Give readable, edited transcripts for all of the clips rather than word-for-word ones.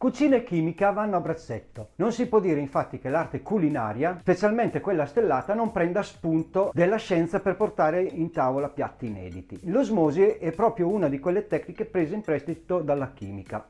Cucina e chimica vanno a braccetto. Non si può dire infatti che l'arte culinaria, specialmente quella stellata, non prenda spunto della scienza per portare in tavola piatti inediti. L'osmosi è proprio una di quelle tecniche prese in prestito dalla chimica.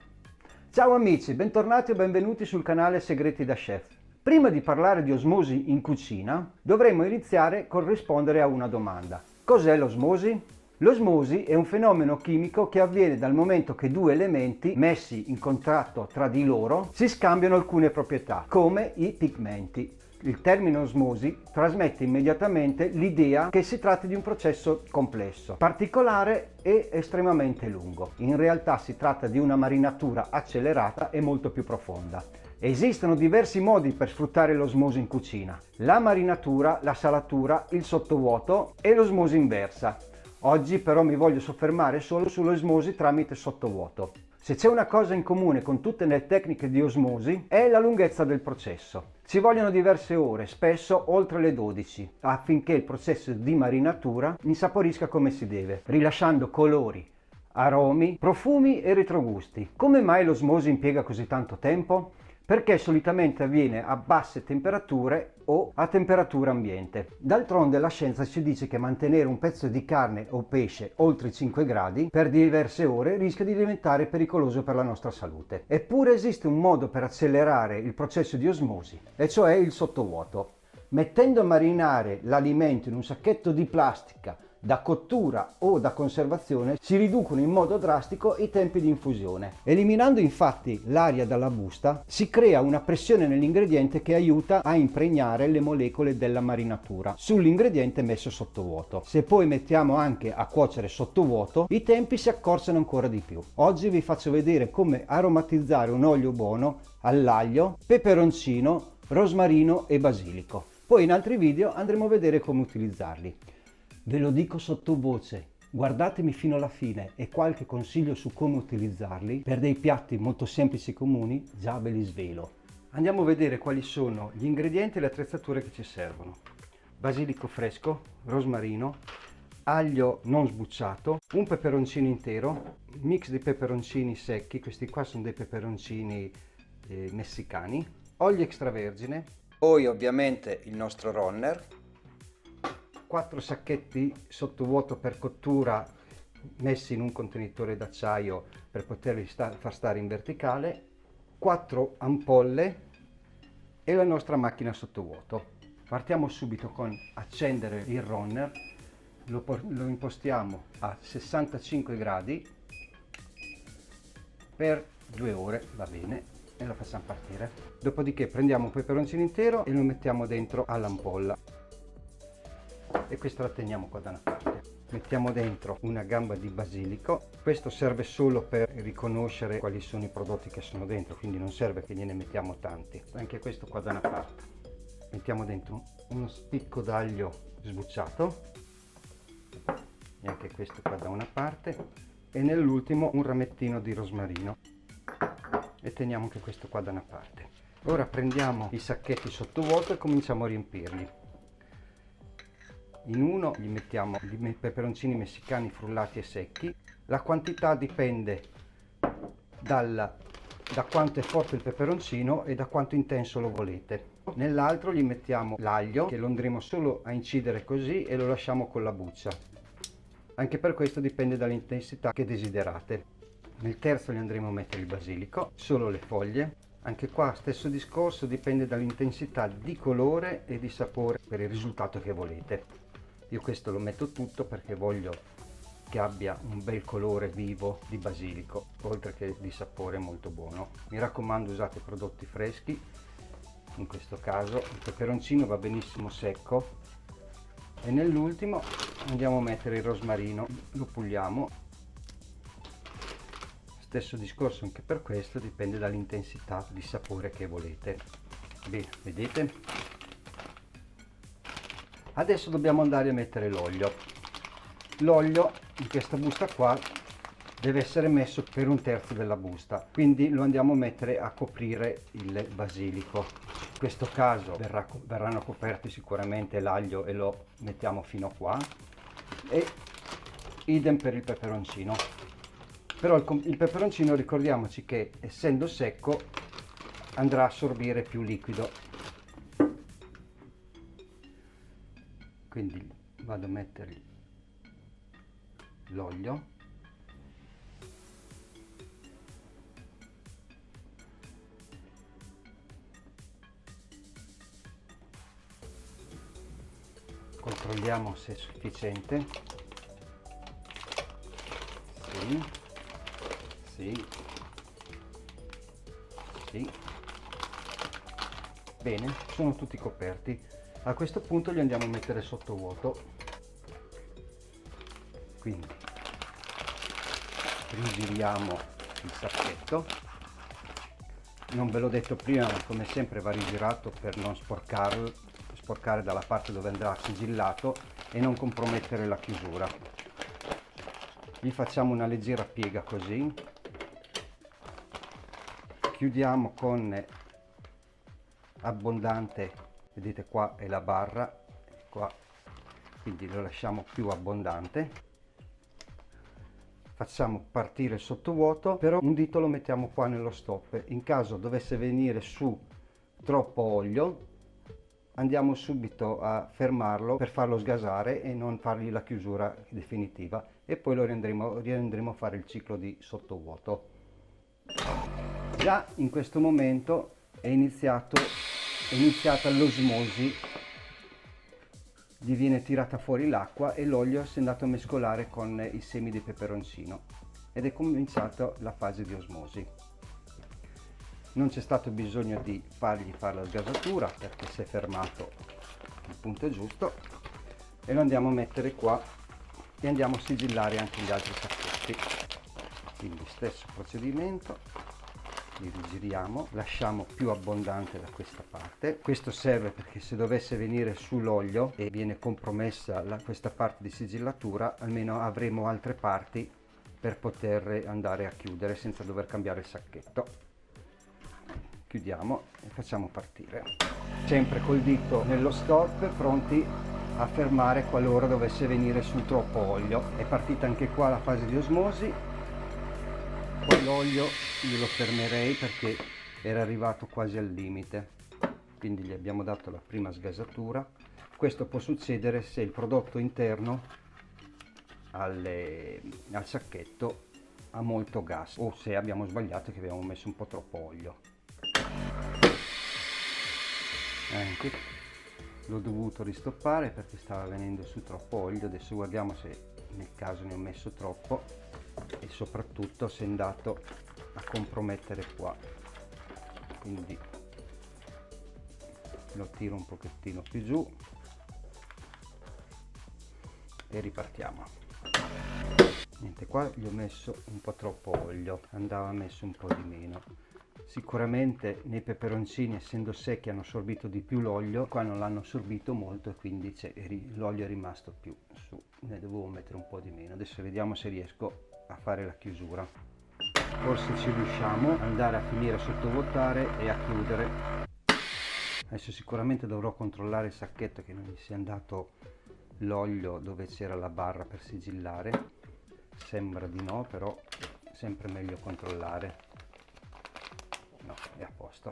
Ciao amici, bentornati o benvenuti sul canale Segreti da Chef. Prima di parlare di osmosi in cucina, dovremmo iniziare col rispondere a una domanda. Cos'è l'osmosi? L'osmosi è un fenomeno chimico che avviene dal momento che due elementi messi in contatto tra di loro si scambiano alcune proprietà, come i pigmenti. Il termine osmosi trasmette immediatamente l'idea che si tratti di un processo complesso, particolare e estremamente lungo. In realtà si tratta di una marinatura accelerata e molto più profonda. Esistono diversi modi per sfruttare l'osmosi in cucina: la marinatura, la salatura, il sottovuoto e l'osmosi inversa. Oggi però mi voglio soffermare solo sull'osmosi tramite sottovuoto. Se c'è una cosa in comune con tutte le tecniche di osmosi è la lunghezza del processo. Ci vogliono diverse ore, spesso oltre le 12, affinché il processo di marinatura insaporisca come si deve, rilasciando colori, aromi, profumi e retrogusti. Come mai l'osmosi impiega così tanto tempo? Perché solitamente avviene a basse temperature o a temperatura ambiente. D'altronde la scienza ci dice che mantenere un pezzo di carne o pesce oltre i 5 gradi per diverse ore rischia di diventare pericoloso per la nostra salute. Eppure esiste un modo per accelerare il processo di osmosi, e cioè il sottovuoto. Mettendo a marinare l'alimento in un sacchetto di plastica da cottura o da conservazione si riducono in modo drastico i tempi di infusione. Eliminando infatti l'aria dalla busta si crea una pressione nell'ingrediente che aiuta a impregnare le molecole della marinatura sull'ingrediente messo sottovuoto. Se poi mettiamo anche a cuocere sottovuoto, i tempi si accorciano ancora di più. Oggi vi faccio vedere come aromatizzare un olio buono all'aglio, peperoncino, rosmarino e basilico. Poi in altri video andremo a vedere come utilizzarli. Ve lo dico sottovoce, guardatemi fino alla fine e qualche consiglio su come utilizzarli per dei piatti molto semplici e comuni già ve li svelo. Andiamo a vedere quali sono gli ingredienti e le attrezzature che ci servono. Basilico fresco, rosmarino, aglio non sbucciato, un peperoncino intero, mix di peperoncini secchi, questi qua sono dei peperoncini messicani, olio extravergine, poi ovviamente il nostro runner, 4 sacchetti sottovuoto per cottura messi in un contenitore d'acciaio per poterli far stare in verticale, 4 ampolle e la nostra macchina sottovuoto. Partiamo subito con accendere il runner, lo impostiamo a 65 gradi per 2 ore, va bene, e lo facciamo partire. Dopodiché prendiamo un peperoncino intero e lo mettiamo dentro all'ampolla. E questo la teniamo qua da una parte. Mettiamo dentro una gamba di basilico, questo serve solo per riconoscere quali sono i prodotti che sono dentro, quindi non serve che gliene mettiamo tanti. Anche questo qua da una parte. Mettiamo dentro uno spicco d'aglio sbucciato e anche questo qua da una parte, e nell'ultimo un ramettino di rosmarino e teniamo anche questo qua da una parte. Ora prendiamo i sacchetti sottovuoto e cominciamo a riempirli. In uno gli mettiamo i peperoncini messicani frullati e secchi. La quantità dipende da quanto è forte il peperoncino e da quanto intenso lo volete. Nell'altro gli mettiamo l'aglio, che lo andremo solo a incidere così e lo lasciamo con la buccia. Anche per questo dipende dall'intensità che desiderate. Nel terzo gli andremo a mettere il basilico, solo le foglie. Anche qua stesso discorso, dipende dall'intensità di colore e di sapore per il risultato che volete. Io questo lo metto tutto perché voglio che abbia un bel colore vivo di basilico, oltre che di sapore molto buono. Mi raccomando, usate prodotti freschi, in questo caso il peperoncino va benissimo secco. E nell'ultimo andiamo a mettere il rosmarino, lo puliamo. Stesso discorso anche per questo, dipende dall'intensità di sapore che volete. Bene, vedete? Adesso dobbiamo andare a mettere l'olio. L'olio in questa busta qua deve essere messo per 1/3 della busta, quindi lo andiamo a mettere a coprire il basilico. In questo caso verranno coperti sicuramente l'aglio e lo mettiamo fino a qua, e idem per il peperoncino. Però il peperoncino, ricordiamoci che essendo secco andrà a assorbire più liquido, quindi vado a mettere l'olio, controlliamo se è sufficiente. Sì, sì, sì. Bene, sono tutti coperti. A questo punto li andiamo a mettere sotto vuoto. Quindi rigiriamo il sacchetto. Non ve l'ho detto prima, ma come sempre va rigirato per non sporcare dalla parte dove andrà sigillato e non compromettere la chiusura. Gli facciamo una leggera piega così, chiudiamo con abbondante, vedete qua è la barra, qua, quindi lo lasciamo più abbondante. Facciamo partire il sottovuoto, però un dito lo mettiamo qua nello stop. In caso dovesse venire su troppo olio, andiamo subito a fermarlo per farlo sgasare e non fargli la chiusura definitiva, e poi lo riandremo a fare il ciclo di sottovuoto. Già in questo momento è iniziata l'osmosi, gli viene tirata fuori l'acqua e l'olio si è andato a mescolare con i semi di peperoncino ed è cominciata la fase di osmosi. Non c'è stato bisogno di fargli fare la sgasatura perché si è fermato il punto giusto, e lo andiamo a mettere qua e andiamo a sigillare anche gli altri sacchetti. Quindi stesso procedimento, li rigiriamo, lasciamo più abbondante da questa parte. Questo serve perché se dovesse venire sull'olio e viene compromessa questa parte di sigillatura, almeno avremo altre parti per poter andare a chiudere senza dover cambiare il sacchetto. Chiudiamo e facciamo partire, sempre col dito nello stop, pronti a fermare qualora dovesse venire su troppo olio. È partita anche qua la fase di osmosi. Qua l'olio io lo fermerei perché era arrivato quasi al limite, quindi gli abbiamo dato la prima sgasatura. Questo può succedere se il prodotto interno al sacchetto ha molto gas, o se abbiamo sbagliato che abbiamo messo un po' troppo olio. Anche l'ho dovuto ristoppare perché stava venendo su troppo olio. Adesso guardiamo se nel caso ne ho messo troppo e soprattutto se è andato a compromettere qua, quindi lo tiro un pochettino più giù e ripartiamo. Niente, qua gli ho messo un po' troppo olio, andava messo un po' di meno. Sicuramente nei peperoncini, essendo secchi, hanno assorbito di più l'olio, qua non l'hanno assorbito molto e quindi l'olio è rimasto più su, ne dovevo mettere un po' di meno. Adesso vediamo se riesco a fare la chiusura. Forse ci riusciamo ad andare a finire a sottovuotare e a chiudere. Adesso sicuramente dovrò controllare il sacchetto che non gli sia andato l'olio dove c'era la barra per sigillare. Sembra di no, però sempre meglio controllare. No, è a posto.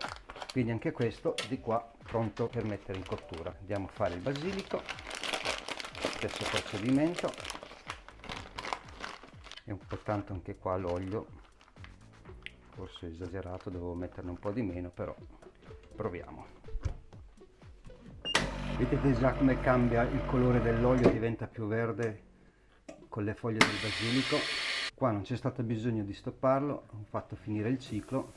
Quindi anche questo di qua pronto per mettere in cottura. Andiamo a fare il basilico, stesso procedimento. È un po' tanto anche qua l'olio, forse ho esagerato, dovevo metterne un po' di meno, però proviamo. Vedete già come cambia il colore dell'olio, diventa più verde con le foglie del basilico. Qua non c'è stato bisogno di stopparlo, ho fatto finire il ciclo,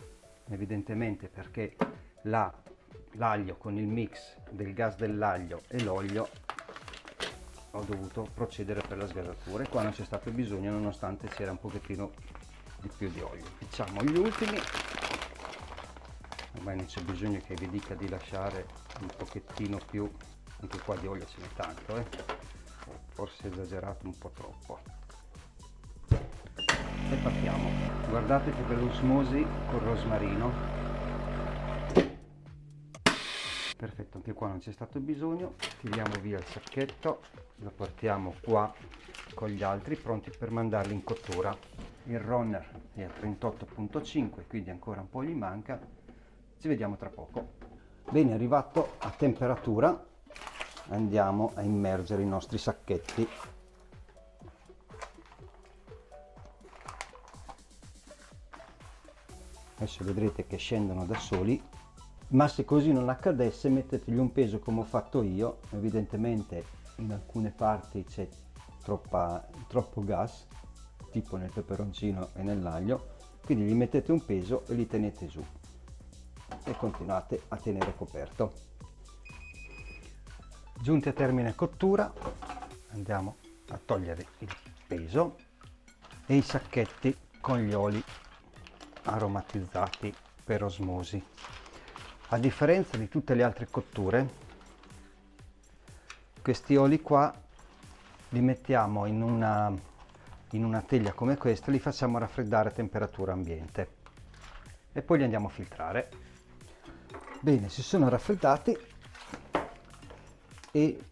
evidentemente perché l'aglio con il mix del gas dell'aglio e l'olio ho dovuto procedere per la sgasatura, e qua non c'è stato bisogno nonostante c'era un pochettino di più di olio. Facciamo gli ultimi, ormai non c'è bisogno che vi dica di lasciare un pochettino più, anche qua di olio ce n'è tanto, forse esagerato un po' troppo. E partiamo. Guardate che bell'osmosi col rosmarino. Perfetto, anche qua non c'è stato bisogno. Tiriamo via il sacchetto, lo portiamo qua con gli altri pronti per mandarli in cottura. il runner è a 38,5, quindi ancora un po' gli manca. Ci vediamo tra poco. Bene, arrivato a temperatura, andiamo a immergere i nostri sacchetti. Adesso vedrete che scendono da soli, ma se così non accadesse mettetegli un peso come ho fatto io. Evidentemente in alcune parti c'è troppo gas, tipo nel peperoncino e nell'aglio, quindi gli mettete un peso e li tenete giù e continuate a tenere coperto. Giunti a termine cottura, andiamo a togliere il peso e i sacchetti con gli oli aromatizzati per osmosi. A differenza di tutte le altre cotture, questi oli qua li mettiamo in una teglia come questa, li facciamo raffreddare a temperatura ambiente e poi li andiamo a filtrare. Bene, si sono raffreddati e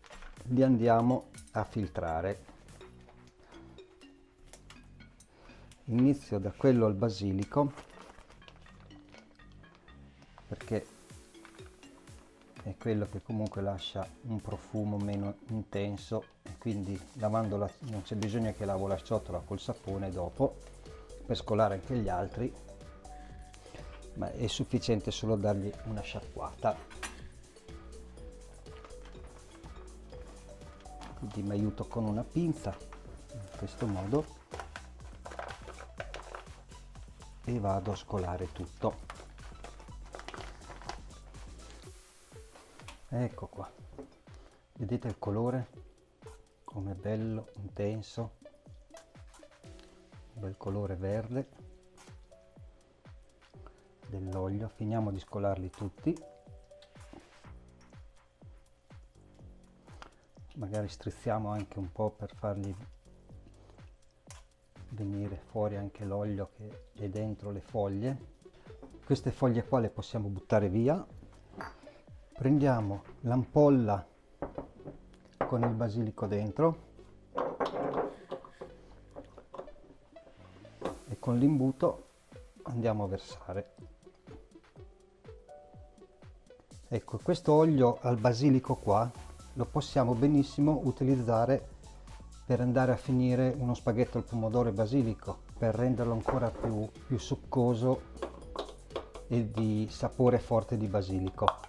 li andiamo a filtrare. Inizio da quello al basilico perché è quello che comunque lascia un profumo meno intenso e quindi lavandola non c'è bisogno che lavo la ciotola col sapone dopo per scolare anche gli altri, ma è sufficiente solo dargli una sciacquata. Quindi mi aiuto con una pinza in questo modo e vado a scolare tutto. Ecco qua, vedete il colore come bello intenso, un bel colore verde dell'olio. Finiamo di scolarli tutti, magari strizziamo anche un po' per fargli venire fuori anche l'olio che è dentro le foglie. Queste foglie qua le possiamo buttare via. Prendiamo l'ampolla con il basilico dentro e con l'imbuto andiamo a versare. Ecco, questo olio al basilico qua lo possiamo benissimo utilizzare per andare a finire uno spaghetto al pomodoro e basilico, per renderlo ancora più succoso e di sapore forte di basilico.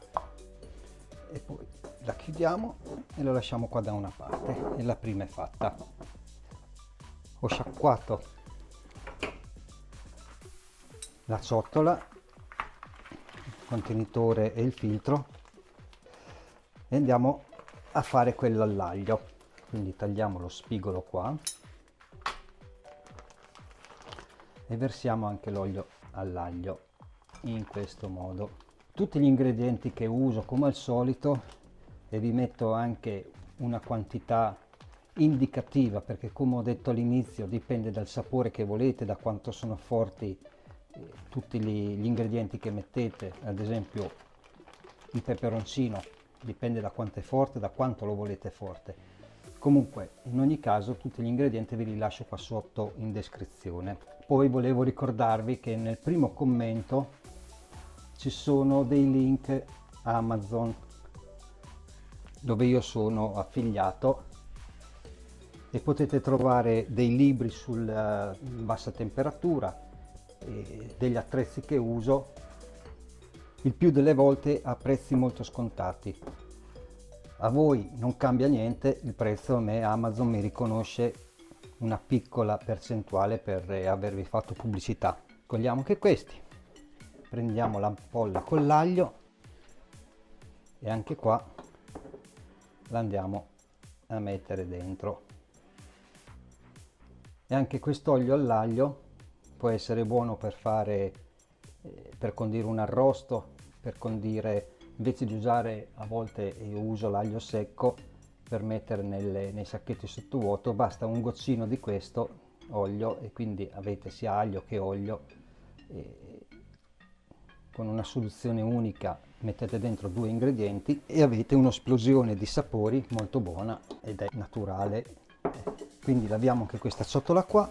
E poi la chiudiamo e lo lasciamo qua da una parte e la prima è fatta. Ho sciacquato la ciotola, il contenitore e il filtro e andiamo a fare quello all'aglio. Quindi tagliamo lo spigolo qua e versiamo anche l'olio all'aglio in questo modo. Tutti gli ingredienti che uso come al solito, e vi metto anche una quantità indicativa perché, come ho detto all'inizio, dipende dal sapore che volete, da quanto sono forti tutti gli ingredienti che mettete. Ad esempio il peperoncino dipende da quanto è forte, da quanto lo volete forte. Comunque, in ogni caso, tutti gli ingredienti ve li lascio qua sotto in descrizione. Poi volevo ricordarvi che nel primo commento ci sono dei link a Amazon dove io sono affiliato e potete trovare dei libri sulla bassa temperatura e degli attrezzi che uso, il più delle volte a prezzi molto scontati. A voi non cambia niente il prezzo, a me Amazon mi riconosce una piccola percentuale per avervi fatto pubblicità. Cogliamo anche questi, prendiamo l'ampolla con l'aglio e anche qua la andiamo a mettere dentro. E anche quest'olio all'aglio può essere buono per fare per condire un arrosto, per condire, invece di usare, a volte io uso l'aglio secco per mettere nei sacchetti sottovuoto, basta un goccino di questo olio e quindi avete sia aglio che olio e con una soluzione unica mettete dentro due ingredienti e avete un'esplosione di sapori molto buona ed è naturale. Quindi laviamo anche questa ciotola qua,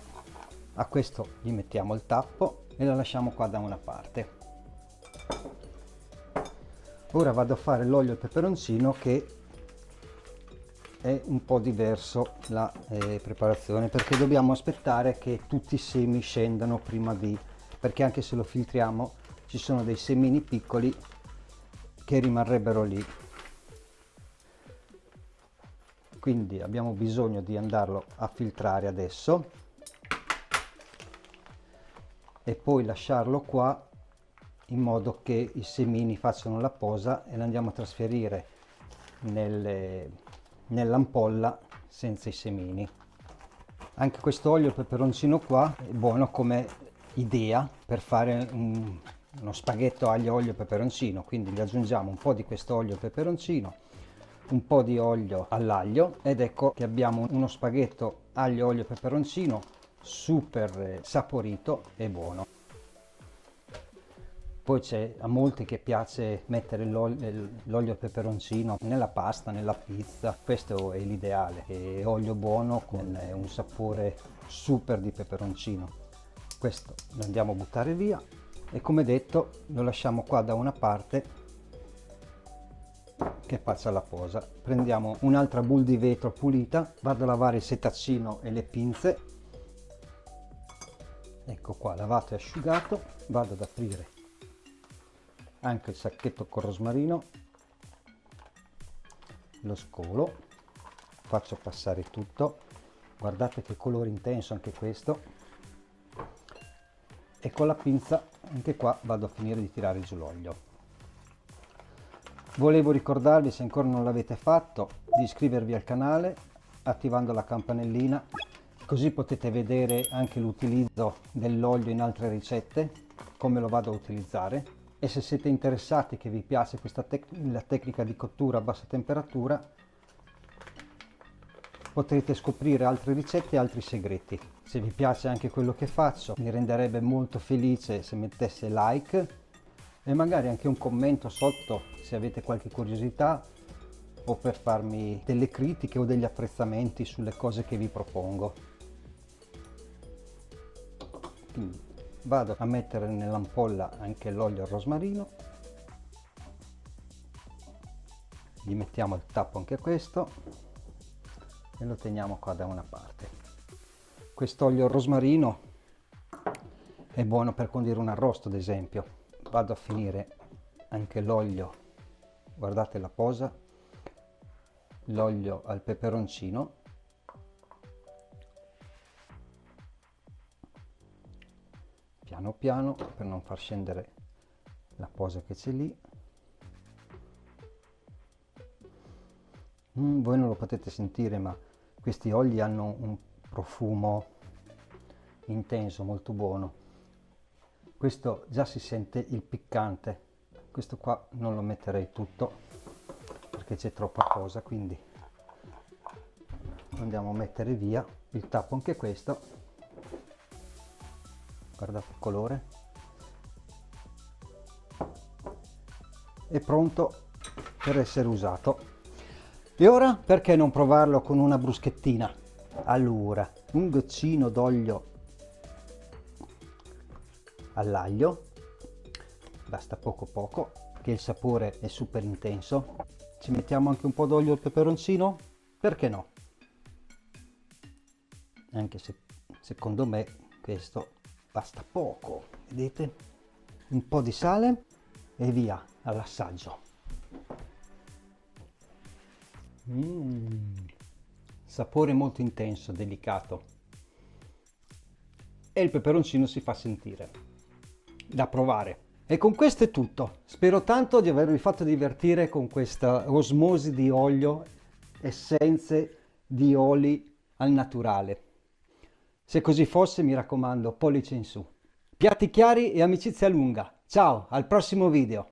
A questo gli mettiamo il tappo e lo lasciamo qua da una parte. Ora vado a fare l'olio e il peperoncino, che è un po' diverso la preparazione, perché dobbiamo aspettare che tutti i semi scendano prima di, perché anche se lo filtriamo ci sono dei semini piccoli che rimarrebbero lì, quindi abbiamo bisogno di andarlo a filtrare adesso e poi lasciarlo qua in modo che i semini facciano la posa e lo andiamo a trasferire nell'ampolla senza i semini. Anche questo olio e peperoncino qua è buono come idea per fare uno spaghetto aglio, olio e peperoncino, quindi gli aggiungiamo un po' di questo olio e peperoncino, un po' di olio all'aglio, ed ecco che abbiamo uno spaghetto aglio, olio e peperoncino super saporito e buono. Poi c'è a molti che piace mettere l'olio e peperoncino nella pasta, nella pizza. Questo è l'ideale, è olio buono con un sapore super di peperoncino. Questo lo andiamo a buttare via e, come detto, lo lasciamo qua da una parte che faccia la posa. Prendiamo un'altra bowl di vetro pulita, vado a lavare il setaccino e le pinze. Ecco qua, lavato e asciugato. Vado ad aprire anche il sacchetto con rosmarino, lo scolo, faccio passare tutto. Guardate che colore intenso anche questo, e con la pinza anche qua vado a finire di tirare giù l'olio. Volevo ricordarvi, se ancora non l'avete fatto, di iscrivervi al canale attivando la campanellina, così potete vedere anche l'utilizzo dell'olio in altre ricette, come lo vado a utilizzare. E se siete interessati, che vi piace la tecnica di cottura a bassa temperatura, potrete scoprire altre ricette e altri segreti. Se vi piace anche quello che faccio, mi renderebbe molto felice se mettesse like e magari anche un commento sotto se avete qualche curiosità o per farmi delle critiche o degli apprezzamenti sulle cose che vi propongo. Quindi vado a mettere nell'ampolla anche l'olio al rosmarino, gli mettiamo il tappo anche a questo e lo teniamo qua da una parte. Quest'olio al rosmarino è buono per condire un arrosto, ad esempio. Vado a finire anche l'olio, guardate la posa, l'olio al peperoncino, piano piano per non far scendere la posa che c'è lì. Voi non lo potete sentire, ma questi oli hanno un profumo intenso, molto buono. Questo già si sente il piccante. Questo qua non lo metterei tutto perché c'è troppa cosa, quindi andiamo a mettere via il tappo anche questo. Guardate il colore, è pronto per essere usato. E ora perché non provarlo con una bruschettina? Allora, un goccino d'olio all'aglio, basta poco poco, che il sapore è super intenso. Ci mettiamo anche un po' d'olio al peperoncino, perché no? Anche se secondo me questo basta poco, vedete? Un po' di sale e via all'assaggio. Sapore molto intenso, delicato, e il peperoncino si fa sentire. Da provare. E con questo è tutto. Spero tanto di avervi fatto divertire con questa osmosi di olio, essenze di oli al naturale. Se così fosse, mi raccomando, pollice in su. Piatti chiari e amicizia lunga. Ciao, al prossimo video.